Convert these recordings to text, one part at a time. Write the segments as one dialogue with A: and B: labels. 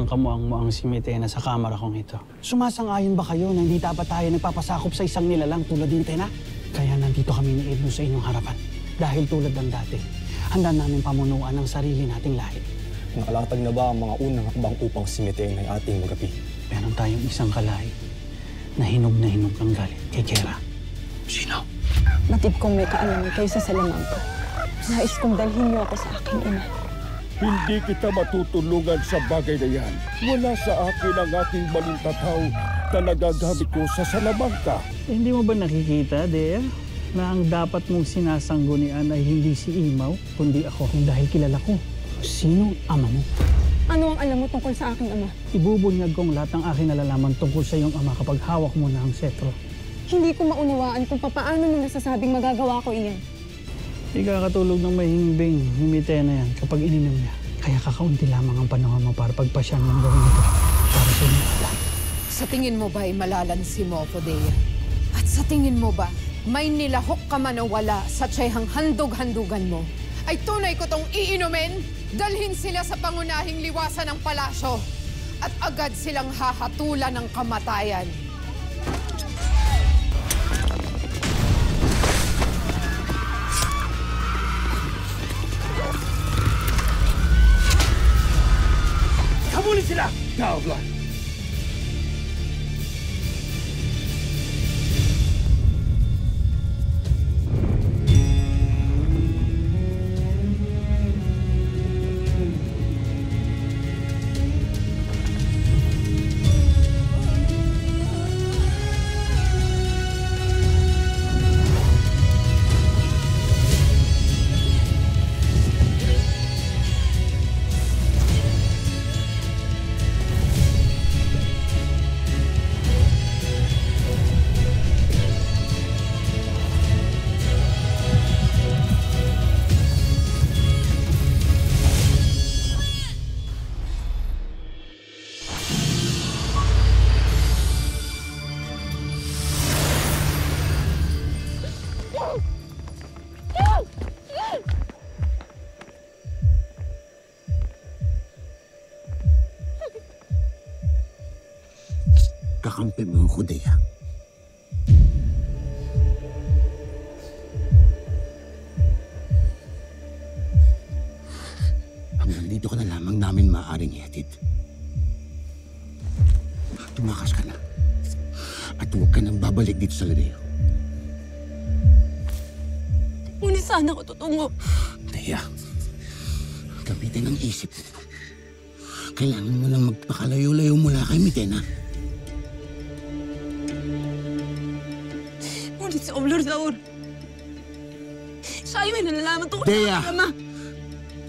A: ng kamuang-muang si Mitena sa kamera kong ito. Sumasang-ayon ba kayo na hindi dapat tayo nagpapasakop sa isang nilalang tulad ni Mitena? Kaya nandito kami ni Edno sa inyong harapan. Dahil tulad ng dati, handa namin pamunuan ang sarili nating lahi.
B: Nakalatag na ba ang mga unang hakbang upang si Mitena ay ating magapi?
A: Meron tayong isang kalahi na hinog ng galit kay Kera. Sino?
C: Batid kong may kaalaman kayo sa Salamanca. Nais kong dalhin niyo ako sa aking ina.
D: Hindi kita matutulungan sa bagay na yan. Wala sa akin ang aking balintataw na nagagamit ko sa Salamanca.
A: Hindi mo ba nakikita, Dea, na ang dapat mong sinasanggunian ay hindi si Imaw, kundi ako dahil kilala ko. Sino ama mo?
C: Ano ang alam mo tungkol sa aking ama?
A: Ibubunyag kong lahat ng aking nalalaman tungkol sa iyong ama kapag hawak mo na ang setro.
C: Hindi ko maunawaan kung paano mo nasasabing magagawa ko iyan.
A: Ikakatulog ng mahimbing ni Mitena yan kapag ininom niya. Kaya kakaunti lamang ang panahon mo para pagpasyan ng gawin ito para sa inyo.
E: Sa tingin mo ba ay malalansi mo ako, Dea? At sa tingin mo ba may nilahok ka man o wala sa tsayhang handog-handugan mo? Ay tunay ko tong iinumin? Dalhin sila sa pangunahing liwasan ng palasyo at agad silang hahatulan ng kamatayan.
D: Habulin sila! Tawag!
F: Kakampi mo ako, Dea. Hanggang dito ka na lamang namin maaaring ihatid. Tumakas ka na. At huwag ka nang babalik dito sa Ladeo.
C: Ngunit saan ako tutungo?
F: Dea, gamitin ang isip mo. Kailangan mo lang magpakalayo-layo mula kay Mitena.
C: Ngunit sa Oblor Zaur, siya ay may nalalaman tungkol
F: Dea!
C: sa ama.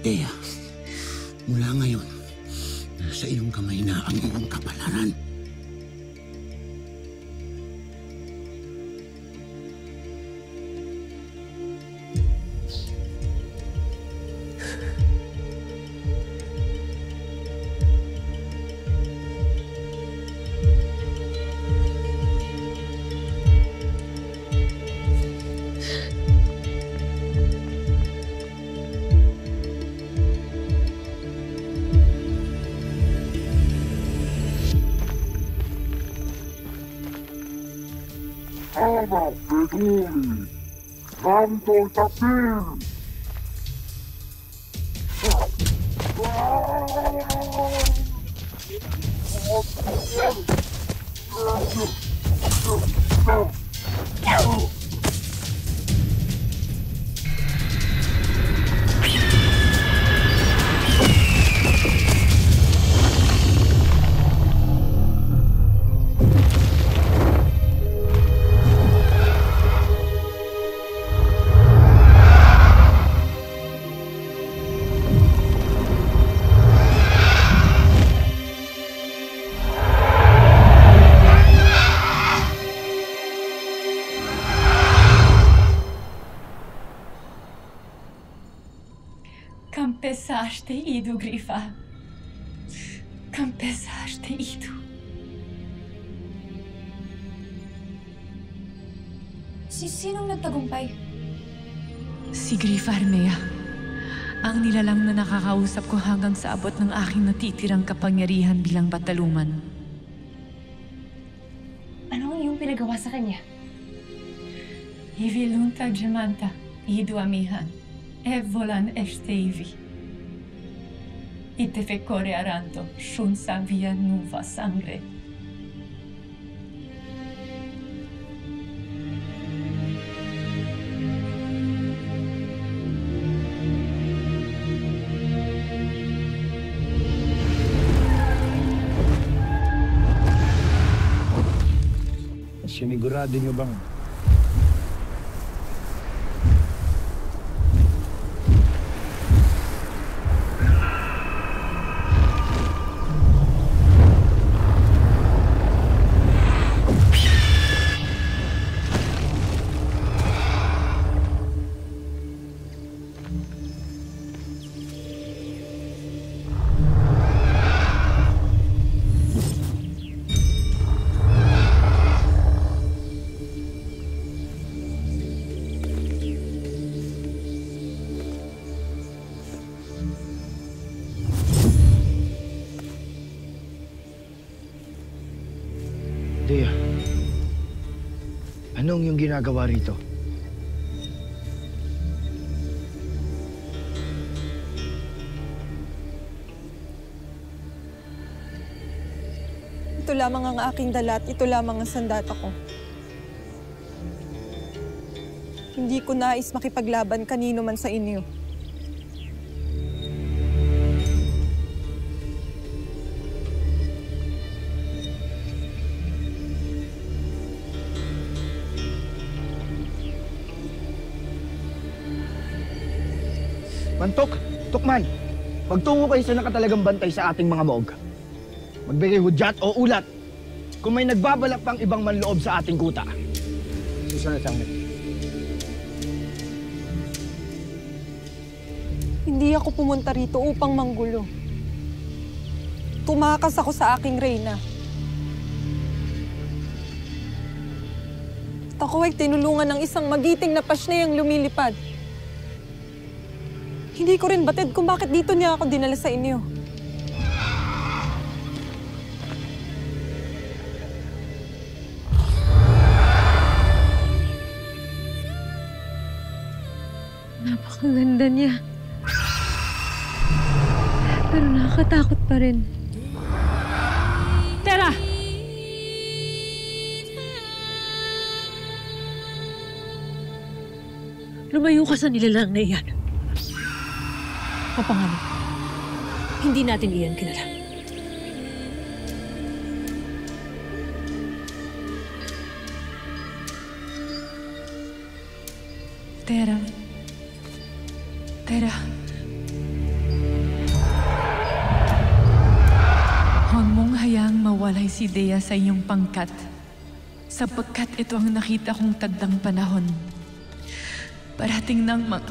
F: Dea, mula ngayon, nasa iyong kamay na ang iyong kapalaran.
D: Ama peduli! Kantong tapir!
G: Campesaste idu, Grifa. Campesaste idu.
H: Sinong nagtagumpay?
G: Si Grifa Armea.
H: Ang nilalang na nakakausap ko hanggang sa abot ng aking natitirang kapangyarihan bilang bataluman.
G: Ano ang iyong pinagawa sa kanya?
H: Ivilunta gemanta, idu amihan, volan esteivi. Ite fecore aranto, shun via nuva sangre.
D: Sinigurado niyo bang
I: Dea, anong yung ginagawa rito?
C: Ito lamang ang aking dala at ito lamang ang sandata ko. Hindi ko nais makipaglaban kanino man sa inyo.
I: Mantok! Tukman! Magtungo kayo sa nakatalagang bantay sa ating mga moog. Magbigay hudyat o ulat kung may nagbabalak pang ibang manloob sa ating kuta. Susunod sa amin.
C: Hindi ako pumunta rito upang manggulo. Tumakas ako sa aking reyna. At ako ay tinulungan ng isang magiting na pasneyang lumilipad. Hindi ko rin batid kung bakit dito niya ako dinala sa inyo.
J: Napakaganda niya. Pero nakakatakot pa rin.
H: Tara!
J: Lumayo ka sa nilalang na iyan. Papangalan. Hindi natin iyan kilala.
H: Tera. Tera. Huwag mong hayaang mawalay si Dea sa iyong pangkat, sapagkat ito ang nakita kong tagdang panahon. Parating ng mga